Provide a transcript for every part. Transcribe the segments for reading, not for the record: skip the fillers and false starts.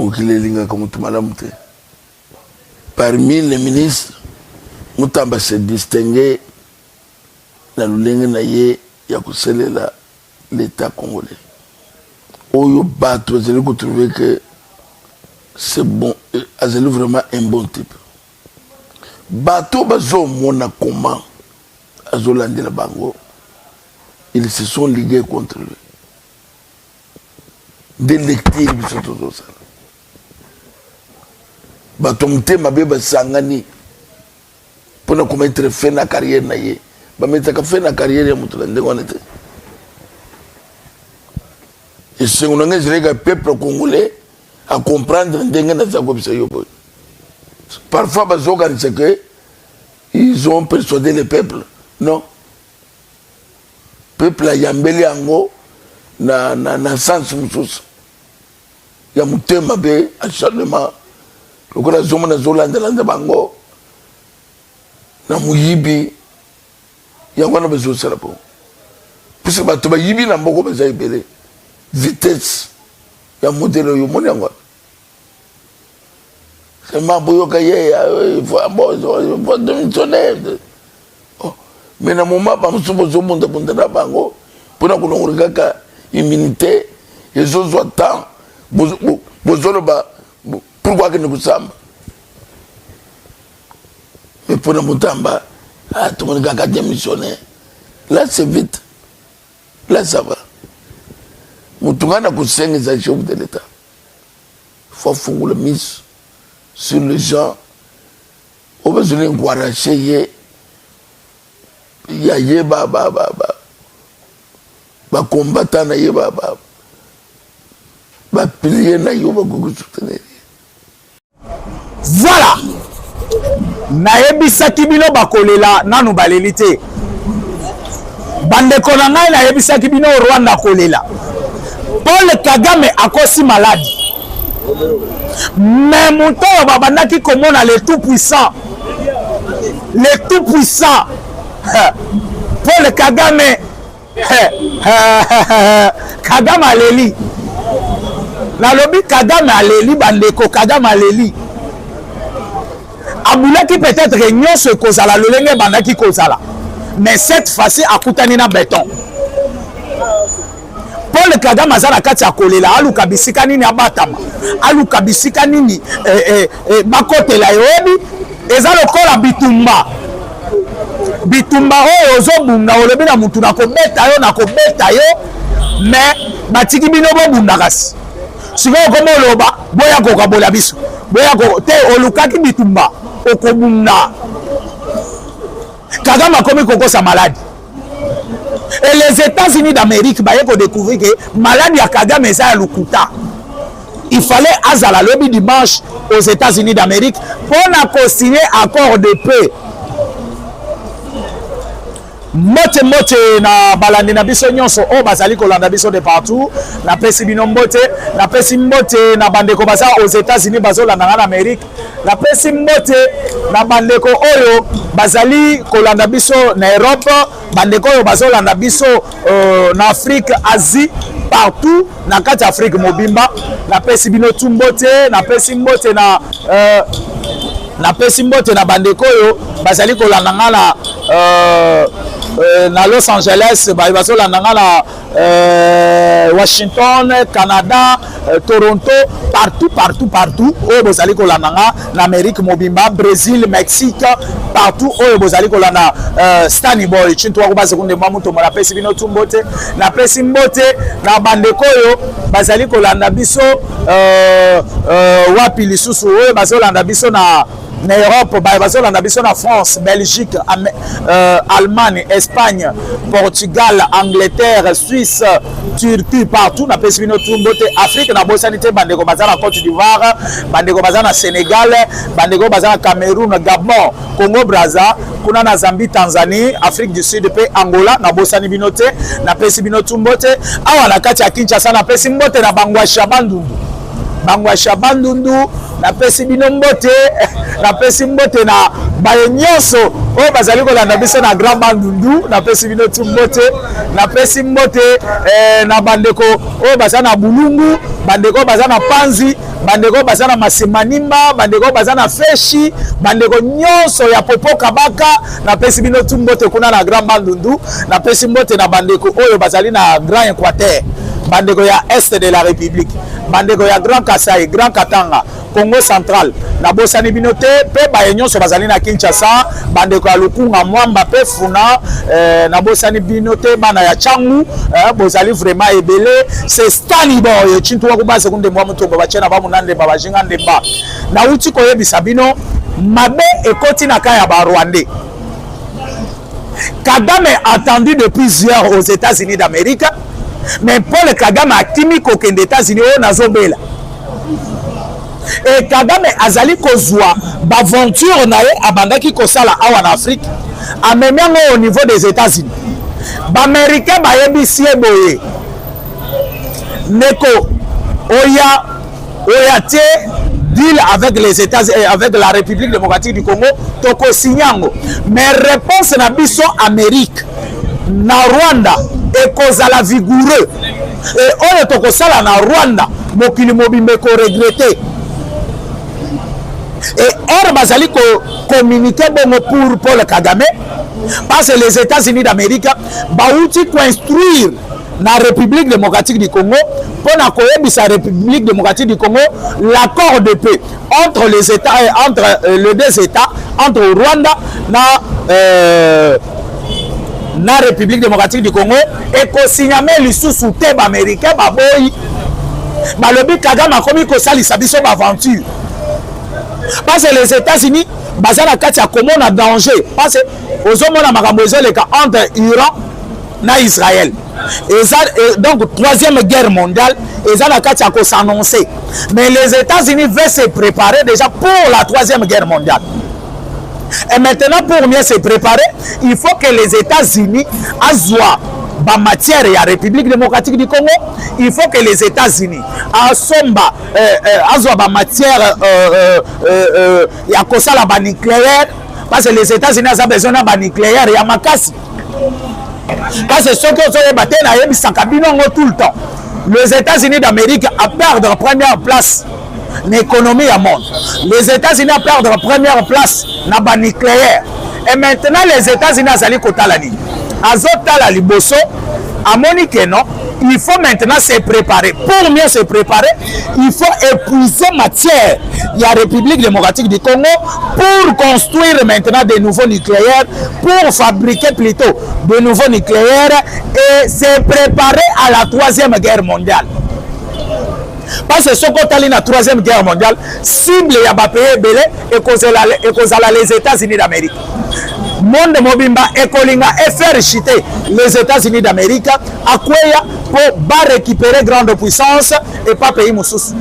Mokilelinga comme tout malamu te. Parmi les ministres, Moutamba s'est distingué dans le lingue naïe yakuselela l'État congolais. Oyo bato azeli ko trouver que c'est bon, azeli vraiment un bon type. Bato bazo mona comment azolandi la bango, ils se sont ligués contre lui. Des lectures qui sont autour de ça. Bato mte mabeba sangani pour commettre fin na carrière naïe. Ba mettre ka fin na carrière ya mutu la ndenge onete. Et ce qu'on a le peuple congolais à comprendre parfois, ils ont persuadé le peuple. Non. Le peuple a yambeli ango na sens mususu. Ya mutema be acharnement. Lokola zomo na zolanda landa bango. Na muyibi. Ya wana bezo sarapo. Puisque batoba yibi na mboko bezo ibele. Vitesse ya modèle yo moni angwa c'est ma boyoka ye il faut démissionner mais na moment ba musubo zo monda bondana bango pona kulongora kaka immunité et zo zo temps bozolo ba pourquoi que ne kusamba mais pona mutamba tout le monde kaka démissionner là c'est vite là ça va. Moutungana Kousseng est un chef de l'État. Il faut faire le mise sur les gens. On va se dire qu'on va racheter. Il y a des combattants, il y a des piliers, il y a des voilà. Naebisa kibino bakolela nanu balelite. Bande konanga naebisa kibino Rwanda kolela. Paul Kagame a aussi malade. Mais mon temps, babandaki komona le tout puissant. Le tout puissant. Paul Kagame. Kagame aleli. La lobby Kagame aleli bandeko Kagame aleli. Aboulaki peut-être réunion ce kozala lolenge bandaki kozala. Mais cette fois-ci a koutani na béton. Paul Kagame azala kati ya kolela aluka bisika nini abatama aluka bisika nini bakotela yobi eza lokola bitumba oyo ozobunda olobi na mutu na kobeta yo mais batiki bino bobunda kasi sikoyo komoloba boya kokabola biso boya te olukaki bitumba okobunda Kagame akomi kokosa maladi. Et les États-Unis d'Amérique, ils ont découvert que maladie à Kagame est à Lukuta. Il fallait azala lobby dimanche aux États-Unis d'Amérique pour signer un accord de paix. Mote na balandi na biso nyonso o bazali kolanda biso de partout na pesi bino mbote na pesi mbote na bandeko baza aux États-Unis bazolanda na Amérique na pesi mbote na bandeko oyo bazali kolanda biso na Europe bandeko oyo bazolanda biso na Afrique, Asie, partout na kati Afrique mobimba na pesi bino tumbote na pesi mbote na bandeko oyo bazali kolanda ngala na Los Angeles, bazolanda ngala Washington, Canada, Toronto, partout oyo bozali kolanda na Amérique mobimba, Brésil, Mexique, partout oyo bozali kolanda Stanley Boy chintu wako baze kunde mamuto na pesi bino tumbote na pesi mbote na bandeko oyo bazali kolanda biso wapi lisusu oyo bazolanda biso na Europe, bazolanda biso na France, Belgique, Allemagne, Espagne, Portugal, Angleterre, Suisse, Turquie, partout na pesi bino tumbote. Afrique na bosanité bandeko bazana Côte d'Ivoire, bandeko bazana Sénégal, bandeko bazana Cameroun, Gabon, Congo Brazza, kuna na Zambie, Tanzanie, Afrique du Sud pe Angola na bosani binote na pesi bino tumbote. Awa na kati ya Kinshasa na pesi mbote na Bangwasha Bandundu na pesi bino mbote na pesi mbote na baye nyonso o bazali kolanda biso na Grand Bandundu na pesi bino tumbote na pesi mbote na bandeko o bazana Bulungu bandeko bazana Panzi bandeko bazana Masemanimba, bandeko bazana Feshi, bandeko nyonso ya Popo Kabaka, na pesi bino tumbote kuna na Grand Bandundu, na pesi mbote na bandeko oyo bazali na Grand Équateur, bandeko ya Est de la République, bandeko ya Grand Kasai, Grand Katanga, Congo Central, na bosani bino te pe ba nyonso bazali na Kinshasa, bandeko ya Lukunga Mwamba pe Funa, na bosani bino te bana ya Changu, bozali vraiment ebele, c'est Stani boy chintu wa kubase kunde mwa mutombo bachena ba munande ba bajinga ndemba. Na uti koyebisa bino mabe ekoti na kaya ba Rwandais. Kagame attendu depuis hier aux États-Unis d'Amérique, mais Paul Kagame a timi kokende États-Unis o nazobela. Et Kagame azali kozwa baventure na ye abandaki kosala awa na Afrique, amemiango au niveau des États-Unis. Ba américain ba yebisi boye. Neko oya te deal avec les États-Unis, avec la République démocratique du Congo, toko sinyango. Mais réponse na biso Amérique na Rwanda ekozala vigoureux. Et oyo toko sala na Rwanda mokili mobimbe ko regretter. Et or bazali ko communiquer bongo pour Paul Kagame parce que les États-Unis d'Amérique bauti construire la République démocratique du Congo pour na koyebisa République démocratique du Congo l'accord de paix entre les États entre les deux États, entre Rwanda na République démocratique du Congo et ko signame lisusu te ba américain ba boyi ba lobi Kagame akomi ko salisa biso ba aventure. Parce que les États-Unis bazana kati ya komona danger parce que ozomona makambo ezoleka entre Iran na Israël. Et donc troisième guerre mondiale ezana kati ya ko s'annoncer. Mais les États-Unis veulent se préparer déjà pour la troisième guerre mondiale. Et maintenant pour mieux se préparer, il faut que les États-Unis azoient ba matière ya République démocratique du Congo, il faut que les États-Unis asomba azoa ba matière ya kosala ba nucléaire parce que les États-Unis ont besoin de nucléaire ya makasi. Parce que ce que vous avez na yebisa kabinongo tout le temps. Les États-Unis d'Amérique a perdre la première place l'économie à monde. Les États-Unis a perdre la première place na ba nucléaire. Et maintenant les États-Unis azali kotalani. Azotala liboso amoni que non, il faut maintenant se préparer. Pour mieux se préparer, il faut épuiser matière. Il y a la République démocratique du Congo pour construire maintenant de nouveaux nucléaires, pour fabriquer plutôt de nouveaux nucléaires et se préparer à la troisième guerre mondiale. Parce que ce qu'on a la troisième guerre mondiale, cible ya ba pays belé et kozala les États-Unis d'Amérique. Monde mobimba ekolinga et faire chuter les États-Unis d'Amérique à quoi pour récupérer grande puissance et pas pays moussous.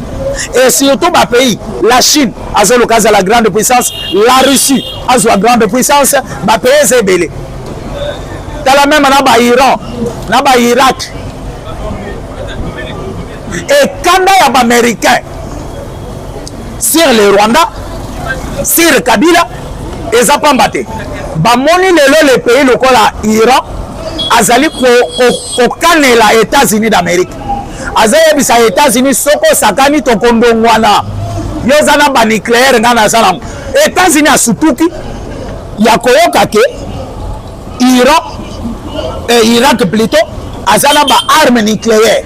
Et surtout ma pays, la Chine a l'occasion la grande puissance, la Russie a la grande puissance, ma pays c'est belé. Dans la même na Iran, na Irak. Et quand il y a des Américains sur le Rwanda, sur Kabila, ils ont pas battu. Bamoni le pays local Iran, azali ko kanela États-Unis d'Amérique. Azali bisa États-Unis soko sakani to kondongwana. Yozana ba nucléaire ngana salam. États-Unis asutuki ya koyoka ke Iran et Irak plutôt azala ba arme nucléaire.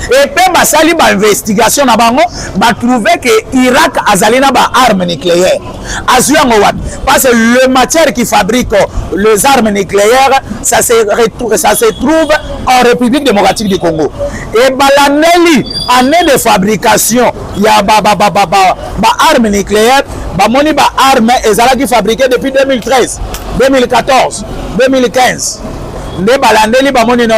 Et puis basali ba investigation na bango ba trouver que Irak azali na ba arme nucléaire. Azuango wat parce que le matière qui fabrique les armes nucléaires ça se trouve en République démocratique du Congo. Et balaneli année de fabrication ya ba arme nucléaire ba moni ba arme ezala qui fabriqué depuis 2013, 2014, 2015. Ne balandeli ba moni non.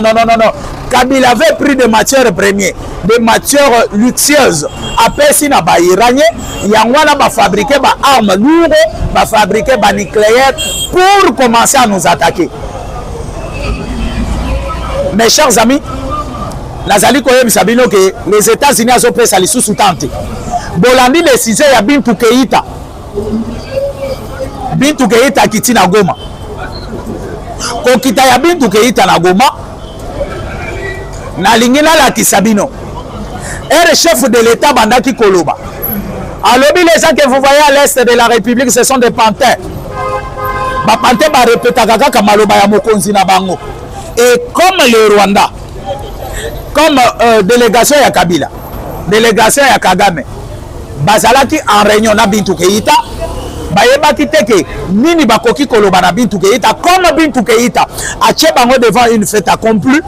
Kabila avait pris des matières premières, des matières luxueuses. Après, si na ba iranien, yangwana ba fabriquer ba armes lourdes, ba fabriquer ba nucléaire pour commencer à nous attaquer. Mes chers amis, nazali koyebi sabino que les États-Unis ont pris ça sous tente. Bolandi décision ya Bintou Keïta. Bintou Keïta kiti na Goma. Ko kita ya Bintou Keïta na Goma. Na lingina la kisabino Et le chef de l'État, Bandaki Koloba. Alors, les gens que vous voyez à l'est de la République, ce sont des panthères. Les panthères va répéter comme Maloba ya Mokonzi na bango. Et comme le Rwanda, comme délégation ya Kabila, délégation ya Kagame, bazalaki en réunion na Bintou Keïta, bayebaki teke nini bakoki koloba na Bintou Keïta, comme Bintou Keïta a tché bango devant une fête accomplie,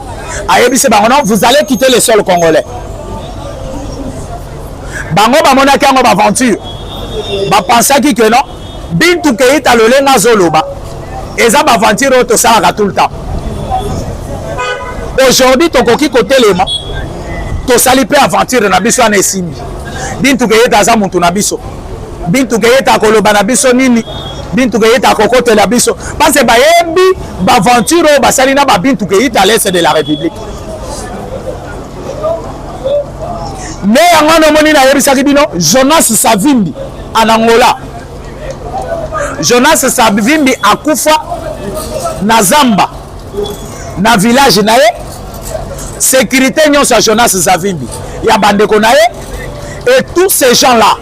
ayebise bango non, vous allez quitter le sol congolais. Bango bamonaki yango baventure, bapensaki que non, Bintou Keïta lolenga zoloba, eza baventure oyo tosalaka tout le temps. Aujourd'hui, tokoki kotelema, tosali pe aventure na biso na esimbi. Bintou Keïta aza muntu na biso. Bintou Keïta koloba na biso nini? Bintou Keïta kokotela biso. Parce que bayebi baventure oyo basali na ba Bintou Keïta à l'est de la République. Mais yango nomoni na yebisaki bino Jonas Savimbi en Angola. Jonas Savimbi akufa na Zamba na village na ye. Sécurité nyonso ya Jonas Savimbi ya bandeko na ye. Et tous ces gens-là,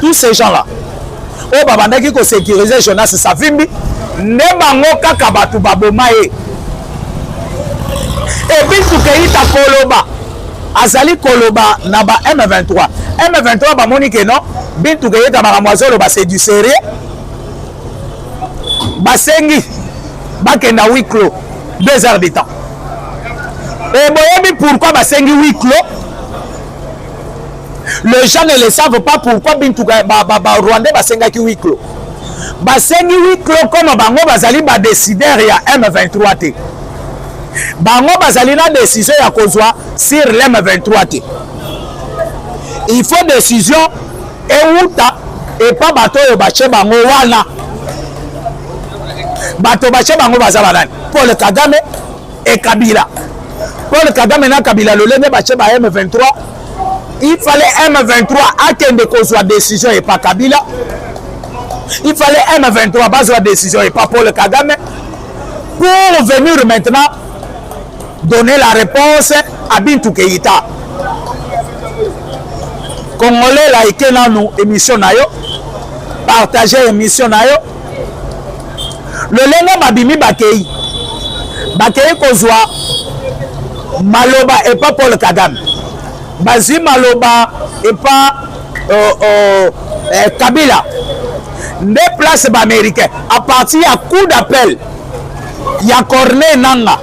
oh babandaki ko sécuriser Jonas Savimbi, ne bango kaka batu baboma ye. Et Bintou Keïta koloba, azali koloba na ba M23. M23 ba moni ke non, Bintou Keïta ba ramazolo ba c'est du sérieux. Ba sengi, ba kenda huis clos, 2 heures de temps. Et boyebi pourquoi ba sengi huis clos? Les gens ne le savent pas pourquoi Bintou Rwandais basengaki huis clos. Basengi huis clos comme bango bazali ba décideur ya M23 T. Bango bazali na décision ya kozwa sur l'M23 T. Il faut décision et outa et pas bato yo bache bango wana. Bato bache bango bazala nani? Paul Kagame et Kabila. Paul Kagame na Kabila lolenge bache ba M23. Il fallait M23 attendre qu'on soit décision et pas Kabila. Il fallait M23 pas soit décision et pas Paul Kagame. Pour venir maintenant donner la réponse à Bintou Keïta. Congolais like dans nous émission na yo, partager émission na yo. Le lenga babimi bakei. Bakei qu'on soit Maloba et pas Paul Kagame. Bazi Maloba et pas Kabila. Des places américaines. À partir à coup d'appel, il y a Corneille Nanga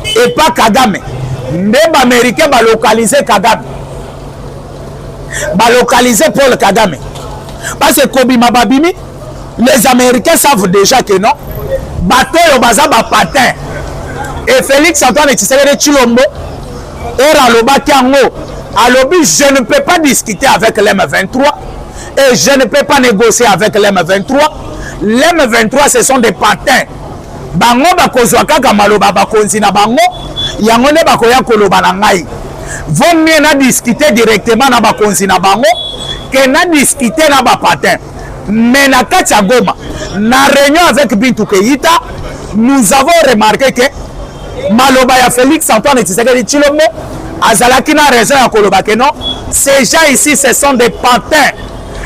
et pas Kagame. Des américains va localiser Kagame. Va localiser Paul Kagame. Parce que Kobima Babimi, les Américains savent déjà que non. Bateau baza ba patin. Et Félix Antoine Tshisekedi Tshilombo era lobaki yango. Alors, je ne peux pas discuter avec l'M23 et je ne peux pas négocier avec l'M23. L'M23, ce sont des patins. Bango bakozwa kaka maloba bakonzi na bango, yango ne bakoya koloba na ngai. Vaut mieux na discuter directement na bakonzi na bango que na discuter na ba patins. Mais na kati ya Goma, na réunion avec Bintou Keïta, nous avons remarqué que maloba ya Félix Antoine Tshisekedi Tshilombo azalaki na raison ya koloba que non, ces gens ici ce sont des pantins.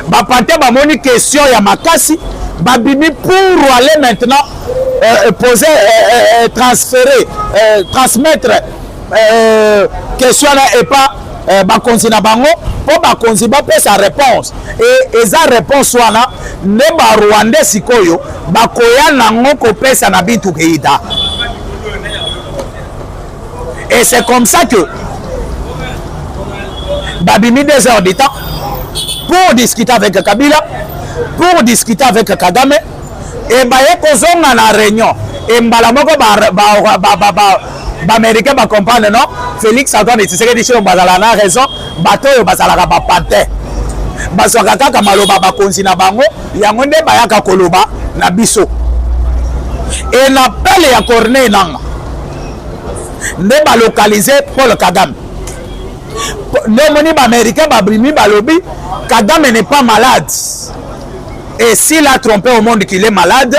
Ba pantin ba moni question ya makasi, ba bimi pour aller maintenant poser transférer transmettre question là et pas ba konzi na bango pour ba konzi ba pe sa réponse et eza réponse wana ne ba Rwandais sikoyo ba koya nango ko pesa na Bintou Keïta. Et c'est comme ça que Babimi 2 heures de temps pour discuter avec Kabila, pour discuter avec Kagame, et baye kozonga na réunion. Et mbalamoko Américain va comprendre non. Félix Antoine Tshisekedi Tshilombo bazala na raison, bato yo bazala ka bapante. Basoka kaka maloba bakonzi na bango, yango nde bayaka koloba na biso. Et l'appel ya Corneille Nanga ne ba localiser Paul Kagame. Le moni américain babrimi balobi Kagame n'est pas malade. Et s'il a trompé au monde qu'il est malade,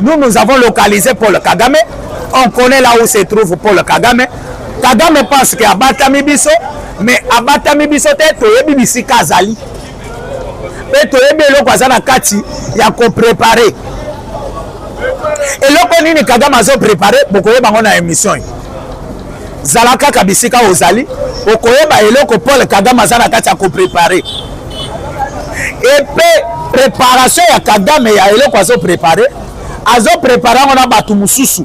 nous avons localisé Paul Kagame. On connaît là où se trouve Paul Kagame. Kagame pense qu'il a batami biso. mais abatami biso te toyebi bisika azali mpe toyebi eloko aza na kati ya koprepare eloko nini Kagame azoprepare bokoyeba yango na émission zala kaka bisika ozali okoyeba eloko Paul Kagame aza na kati ya koprepare epe préparation ya Kagame ya eloko azoprepare yango na bato mosusu.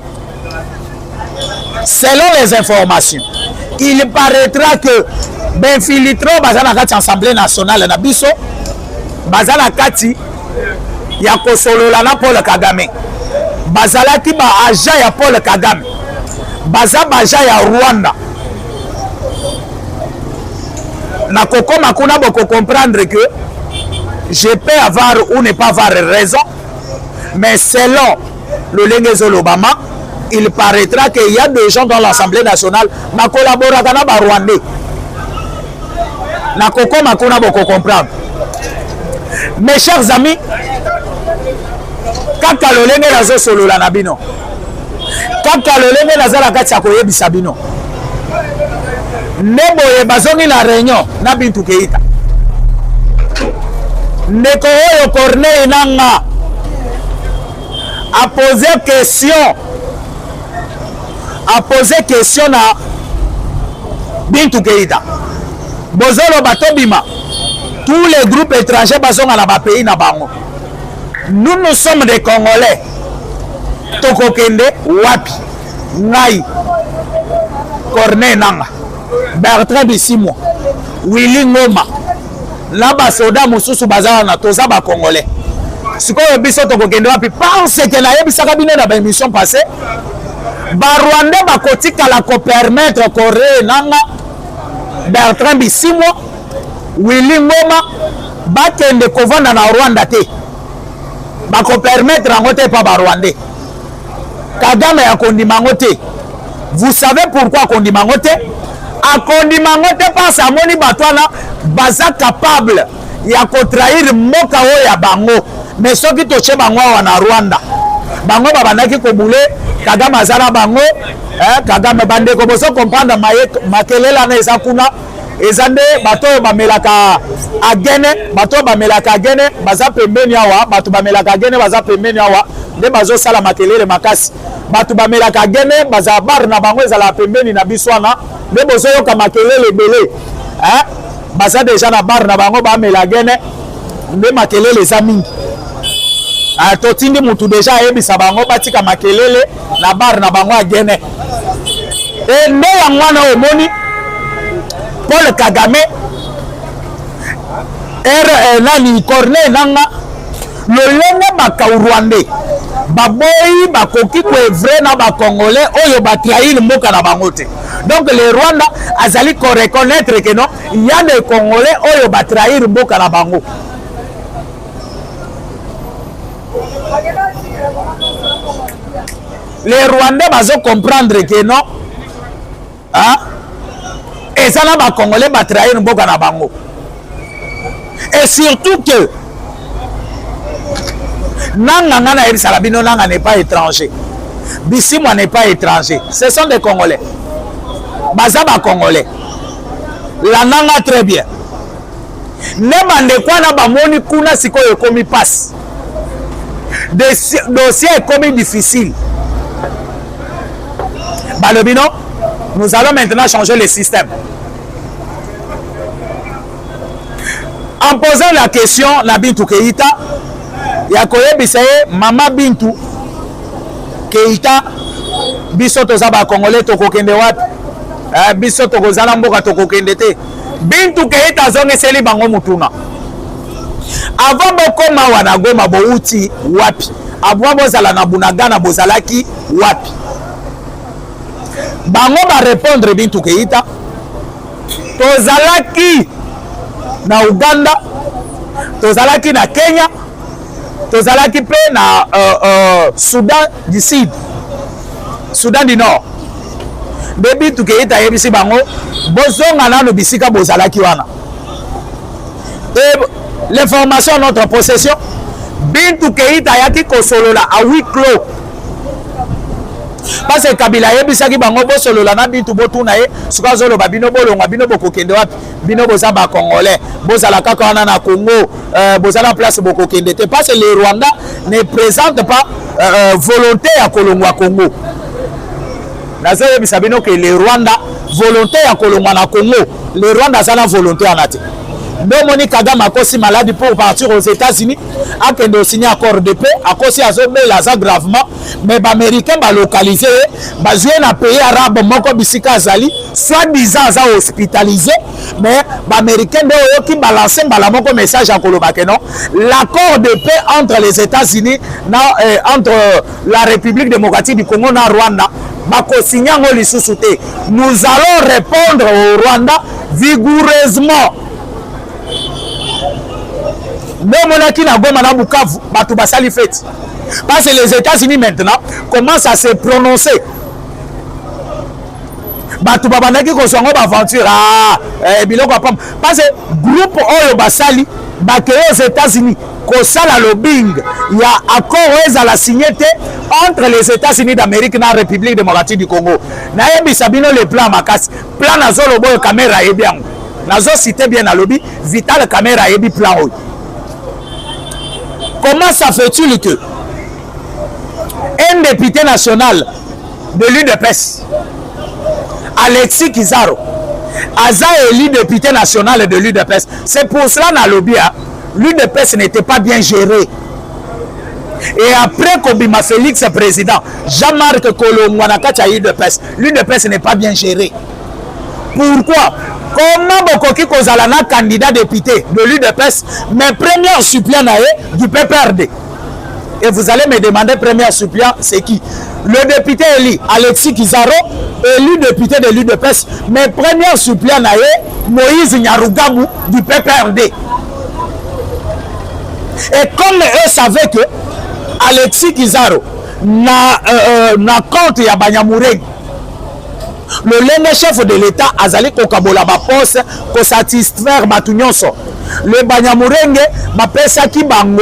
Selon les informations, il paraîtra que Benfilitro baza na kati Assemblée nationale na biso baza na kati ya kosolola na Paul Kagame bazalaki ba agent ya Paul Kagame baza ba agent ya Rwanda na kokoma kuna boko comprendre que je peux avoir ou ne pas avoir raison, mais selon le Lengezo Obama, il paraîtra qu'il y a des gens dans l'Assemblée nationale qui collaborent avec les Rwandais. Na koko makuna boko comprendre. Mes chers amis, kaka lolenge nazo solo la nabino. Kaka lolenge nazala kati ya koyebisa bino. Neboye bazongi na réunion na Bintou Keïta. Ndeko oyo Corneille Nanga a posé question na Bintou Keïta. Bozolo batobima. Tous les groupes étrangers bazonga na ba pays na bango. Nous sommes des Congolais. Tokokende wapi? Ngai. Corneille Nanga. Bertrand Bisimwa. Willy Ngoma. Na basoda mosusu bazala na toza ba Congolais. Sikoyo biso tokokende wapi? Parce que na yebisaka bino na ba émission passée. Ba Rwandais bakotika la ko permettre Corneille Nanga, Bertrand Bisimwa, Willy Ngoma bakende kovanda na Rwanda te. Bako permettre yango te pa ba Rwandais. Kagame ya kondima yango te. Vous savez pourquoi kondima yango te? Akondima yango te parce amoni batwana baza capable ya kotrahir mboka oyo ya bango. Mais soki toche bango awa na Rwanda bango babandaki kobule Kagame azala bango Kagame bandeko boso comprendre makelela na eza kuna eza nde bato bamelaka agene bato bamelaka agene baza pembeni awa bato bamelaka agene baza pembeni awa nde bazo sala makelele makasi bato bamelaka agene baza bar na bango ezala pembeni na biswana nde bozo yoka makelele belé baza déjà na bar na bango bamela agene nde makelele eza mingi totindi mutu déjà ayebisa bango batika makelele na bar na bango agene e nde yango wana omoni Paul Kagame nani Corneille Nanga lolenge baka Rwandais baboyi bakoki koevre na ba Congolais oyo batrahir mboka na bango te. Donc le Rwanda azali ko reconnaître que non il y a des Congolais oyo batrahir mboka na bango. Les Rwandais bazo comprendre que non et ça là ba Congolais ba trahir mboka na bango. Et surtout que Nanga na Ebi Salabino Nanga n'est pas étranger. Bisimwa n'est pas étranger. Ce sont des Congolais. Baza ba Congolais. La Nanga très bien. Nema ndekwa na ba moni kuna sikoyo komi passe. Dossier est comme difficile. Balobino, nous allons maintenant changer le système. En posant la question na Bintou Keïta, ya koyebisa ye mama Bintou Keïta biso toza ba Congolais tokokende wapi? Biso tokozala mboka tokokende te. Bintou Keïta zongeseli bango mutuna. Avant bokoma wana Goma bouti wapi? Abwa bozala na Bunagana bozalaki wapi? Bango ba répondre Bintou Keïta. Tozalaki na Uganda, tozalaki na Kenya, tozalaki pe na Soudan du Sud, Soudan du Nord. Bintou Keïta yebisi bango bozonga nano bisika bozalaki wana. Et l'information à notre possession, Bintou Keïta yaki kosolola à huis clos parce que Kabila yebisaki bango bosolola na bitu botuna ye suka zolo babino bolonga bino bokokende wapi bino bozaba congolais bozala kaka wana na Congo bozala place bokokende te parce que le Rwanda ne présente pas volonté ya kolongwa Congo. Nazo yebisa bino que le Rwanda volonté ya kolongwa na Congo, le Rwanda ça la volonté en até. Domoni Kagame akosi malade pour partir aux États-Unis, a kendo signé accord de paix, akosi azobela za gravement, mais ba américain ba localisé, ba jouer na pays arabe moko bisika azali, soi-disant za hospitalisé, mais ba américain de oyoki balancer bala moko message à koloba que non, l'accord de paix entre les États-Unis entre la République démocratique du Congo na Rwanda, bako signé ngo lisusu te. Nous allons répondre au Rwanda vigoureusement. Mais mon aki na Goma na Bukavu, batou basali fête. Parce que les États-Unis maintenant commencent à se prononcer. Batou babandaki ko songo ba aventure biloko pam. Parce que groupe oyo basali bakeye aux États-Unis ko sala lobbying, il y a accord ezala signé entre les États-Unis d'Amérique et la République démocratique du Congo. Na yebi sabino le plan makasi. Plan na zolo boyo caméra yebi yango. Nazo cité bien à lobby, Vital Caméra yebi plan oyo. Comment ça fait-il que un député national de l'UDPS, Alexis Kizaro, Aza élu député national de l'UDPS, c'est pour cela dans le lobby, l'UDPS n'était pas bien géré. Et après Kobima Félix président, Jean-Marc Kolomwanakacha l'UDPS, l'UDPS n'est pas bien géré. Pourquoi? Comment Bokoki Kozalana, candidat député de l'UDPS, mais premier suppléant du PPRD? Et vous allez me demander, premier suppléant, c'est qui? Le député élu, Alexis Kizaro, élu député de l'UDPS, mais premier suppléant Moïse Nyarugabou du PPRD. Et comme eux savaient que Alexis Kizaro n'a compte ya Banyamureng, le lenge chef de l'État azali kokabola ba poste ko satisfaire batunyonso. Le Banyamurenge ba pesa ki bango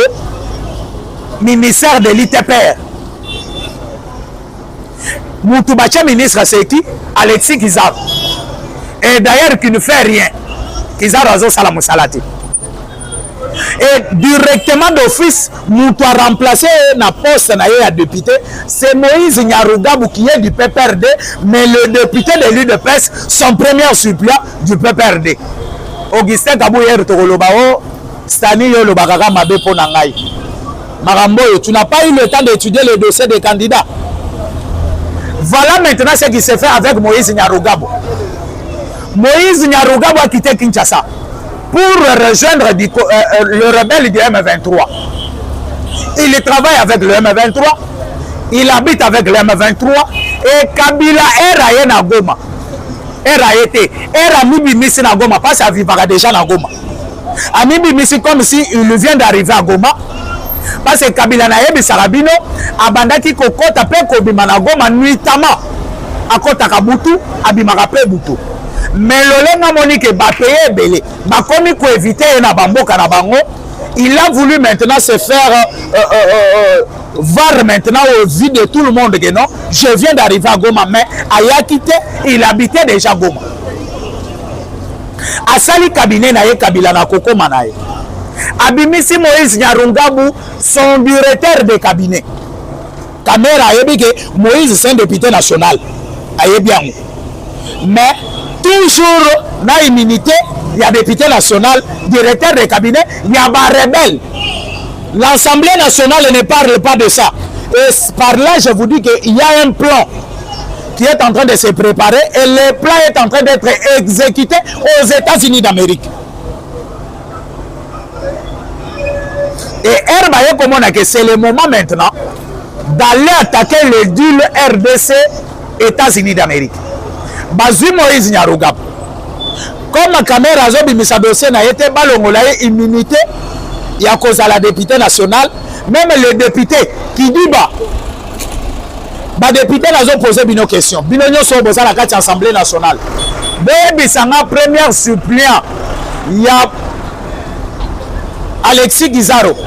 ministère de l'ITPR. Moutou bacha ministre c'est qui? Alexis Kizaro. Et d'ailleurs qui ne fait rien. Kizaro azo salamu salati. Et directement d'office, Moutou a remplacé na poste na ya député, c'est Moïse Nyarugabou qui est du PPRD, mais le député de l'UDPS, son premier suppléant du PPRD. Augustin Kabouyer Togolobao, Stani Yolo Bagaga Mabe Ponangai. Maramboyo, tu n'as pas eu le temps d'étudier le dossier des candidats. Voilà maintenant ce qui s'est fait avec Moïse Nyarugabou. Moïse Nyarugabou a quitté Kinshasa pour rejoindre le rebelle du M23. Il travaille avec le M23, il habite avec le M23 et Kabila est raillé na Goma. Est raillé, est Amibi Missi na Goma, parce qu'il vivra déjà na Goma. Amibi Missi comme si il vient d'arriver à Goma, parce que Kabila na yebi Sarabino, abandaki kokota pe kobima na Goma nuitamment, akota kabutu, abimaka pe butu. Mais le Monique Bapeye Belé, Bakomi ko éviter na bamboka na bango, il a voulu maintenant se faire voir maintenant aux yeux de tout le monde que non, je viens d'arriver à Goma, mais Aya quitté, il habitait déjà Goma. Asali cabinet na ye Kabila na Koko Manaye. Abimisi Moïse Nyarugabou, son directeur de cabinet. Caméra ayebi que Moïse c'est un député national. Ayebi yango. Mais toujours na immunité, il y a député national, directeur de cabinet, il y a un rebelle. L'Assemblée nationale ne parle pas de ça. Et par là, je vous dis qu'il y a un plan qui est en train de se préparer et le plan est en train d'être exécuté aux États-Unis d'Amérique. Et Herbaye, comme on a que c'est le moment maintenant d'aller attaquer le deal RDC États-Unis d'Amérique. Bazui Moïse Nyarugabou. Comme la caméra a bimisa dossier na été balongola immunité, il y a cause à la députée nationale, même le député qui dit bah député n'a posé une question. Binonyo so boza la carte Assemblée nationale. Baby sanga première suppléant, il y a Alexis Kizaro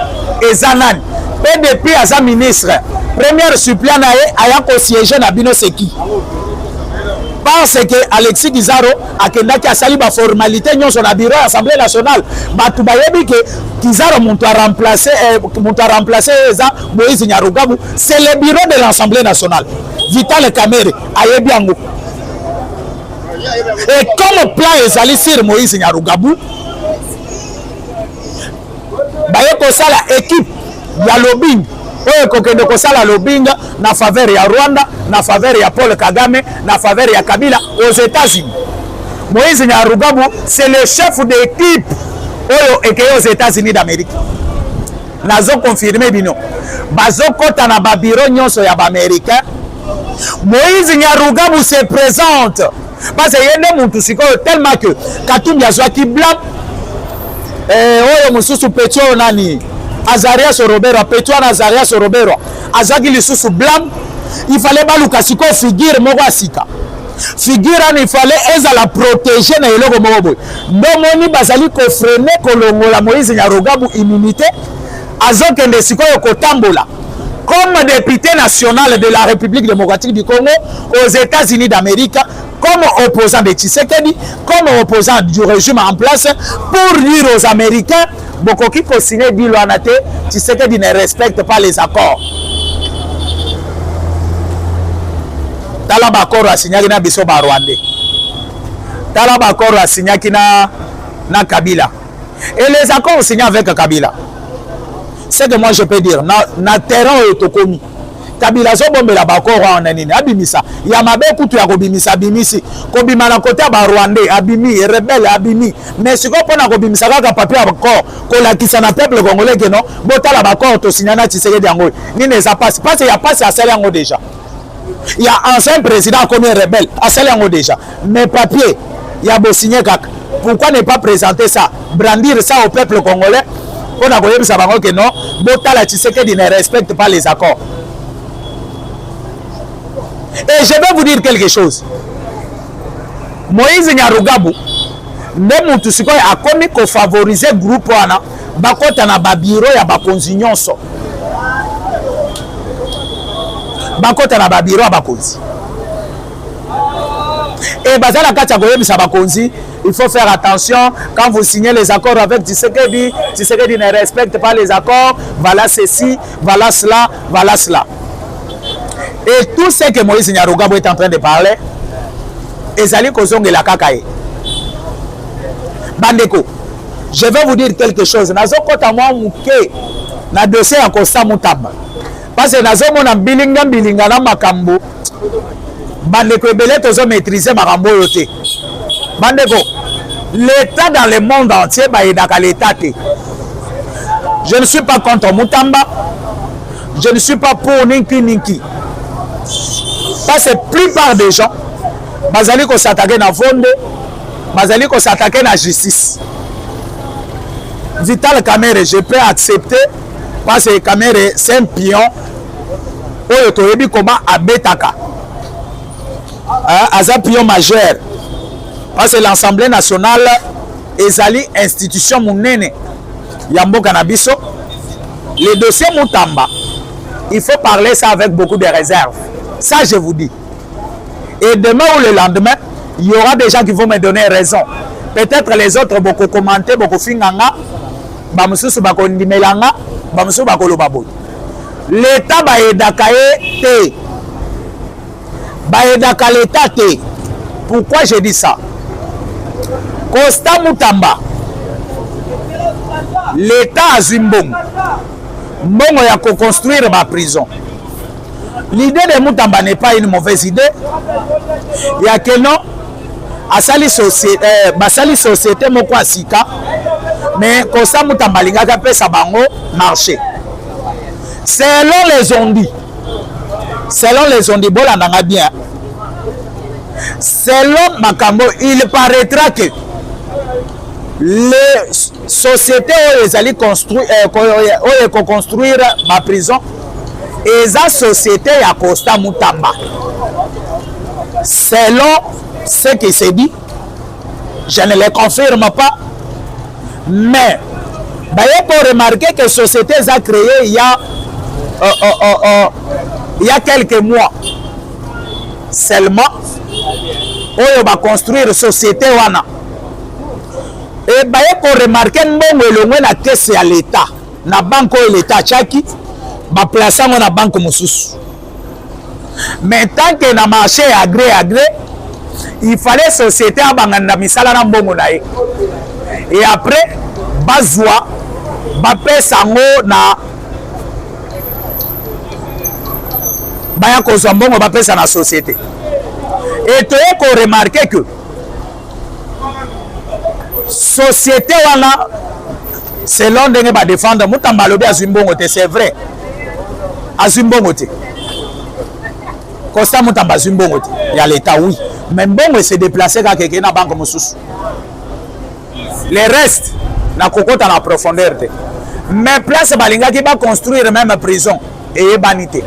et Zanan. PDP à sa ministre première suppléant aya kosiéger na bino c'est qui? Parce que Alexis Kizaro akendaki asali ba formalité nyonso na bureau à l'Assemblée nationale. Batu bayebi que Kizaro monto a remplacé Moïse Nyarugabo, c'est le bureau de l'Assemblée nationale. Vital Kamerhe ayebi yango. Et comme plan ezali sur Moïse Nyarugabo, baye ko sala équipe ya lobbying. Oyo kokende kosala lobbying na faveur ya Rwanda, na faveur ya Paul Kagame, na faveur ya Kabila aux États-Unis. Moïse Nyarugabo, c'est le chef d'équipe oyo ekeye aux États-Unis d'Amérique. Nazo confirmer bino. Bazo kota na ba bureau nyonso ya ba américain. Moïse Nyarugabo se présente. Parce que yende muntu sikoyo tellement que Katumbi azwaki blanc. Oyo mususu petio nani? Azarias Robero, Petouan Azarias Robero, Azagi lisusu blanc, il fallait baluka siko figure moko asika. Figure il fallait ezala protéger na eloko moko boy. Ndomoni bazali ko freiner kolongola Moïse Nyarugabo immunité, azokende siko kotambola. Comme député national de la République démocratique du Congo aux États-Unis d'Amérique, comme opposant de Tshisekedi, comme opposant du régime en place, pour dire aux Américains, Bokoki ko signer bilo anate, Tshisekedi ne respecte pas les accords. Tala ba accord a signé na biso ba Rwandais. Tala ba accord a signé na Kabila. Et les accords signés avec Kabila. C'est que moi je peux dire na terrain autokomi. Kabila zo bombela ba accord en nini abimisa. Ya mabe kutu ya kobimisa abimisi. Kobima na côté ba Rwandais abimi rebelle abimi. Mais si ko pona kobimisa kaka papier accord ko la kisa na peuple congolais que non, botala ba accord to signé na Tshisekedi yango. Ni ne ça passe parce qu'il y a pas ça yango déjà. Il y a ancien président comme rebelle à celle yango déjà. Mais papier il y a beau signer kaka. Pourquoi ne pas présenter ça, brandir ça au peuple congolais? On a voulu savoir que non, Botala Tshisekedi ne respecte pas les accords. Et je vais vous dire quelque chose. Moïse Nyarugabo, même tout ce qu'on a commis qu'on favorise le groupe wana, bakota na babiro ya bakonzi nyonso. Bakota na babiro ya bakonzi. Et bazala kati koyebisa bakonzi, il faut faire attention quand vous signez les accords avec Tshisekedi. Tshisekedi ne respecte pas les accords. Voilà ceci, voilà cela, voilà cela. Et tout ce que Moïse Nyarugabo est en train de parler, ezali kozonge la kakaye. Bandeko, je vais vous dire quelque chose. Nazo kota mwa muke na dossier ya Kosta Mutamba. Parce que nazo mona bilinga na makambo. Bandeko ebele tozo maîtriser makambo yote. Bandeko, l'État dans le monde entier baïdaka l'État. Je ne suis pas contre Mutamba. Je ne suis pas pour Ninki. Parce que la plupart des gens, bazali ko s'attaquer na Vondo, bazali ko s'attaquer na justice. Vital Kamerhe, je peux accepter parce que Kamerhe c'est un pion. Oyo toyebi comment abetaka. Aza pion majeur. Parce que l'Assemblée nationale ezali institution munene ya mboka na biso. Le dossier Mutamba, il faut parler ça avec beaucoup de réserve. Ça je vous dis. Et demain ou le lendemain, il y aura des gens qui vont me donner raison. Peut-être les autres beaucoup commenter, beaucoup finganga, bamususu bako ndimelanga, bamususu bako lobaboy. L'État baedaka te. Baedaka l'État te. Pourquoi je dis ça? Kosta Mutamba, l'État a Zimbong, Mbongo ya construire ma prison. L'idée de Mutamba n'est pas une mauvaise idée. Il y a que non, basali société moko asika, mais Kosta Mutamba lingaka pesa bango marché. Selon les ondits, bolandanga bien. Selon Makambo, il paraîtra que les sociétés où ils allaient construire ma prison, et la société à Kosta Mutamba. Selon ce qui s'est dit, je ne le confirme pas, mais il faut remarquer que la société a créé il y a il y a quelques mois seulement oyo va construire société wana et ba ko remarquer mbongo elongwe na caisse ya l'état na banque oyo l'état chaki ba placer ngo na banque mosusu mais tant que na marché agré il fallait société abanganda misala na mbongo na ye et après bazwa ba pesa ngo na baya kozwa mbongo ba pesa na société et tu as remarqué que société wana selon ndenge ba défendre mutamba lobi azimbongo te c'est vrai azimbongo te Costa mutamba azimbongo te ya l'état oui mais mbongo se déplacer ka keke na banque mosusu les restes na kokota na profondeur te mais place balingaki ba construire même prison et banité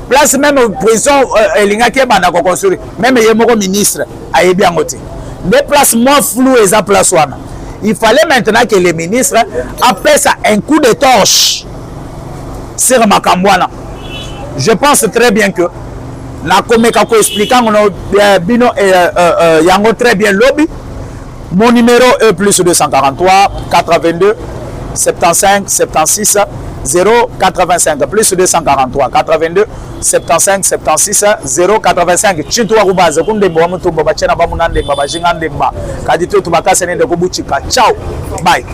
place même prison elingaki bana ko construire même yemoko ministre ayebi yango te des places moins floues et ça place wana il fallait maintenant que les ministres appellent ça un coup de torche sur Makambwana. Je pense très bien que la comeka ko expliquant bino yango très bien lobby. Mon numéro est plus 243 82 75 76 085 plus 243 82 75 76 085 Chintu wa kubaza kundembo wa mutumbo bachena ba munande baba jingande ba kadito tubakase nende kubuchika ciao bye.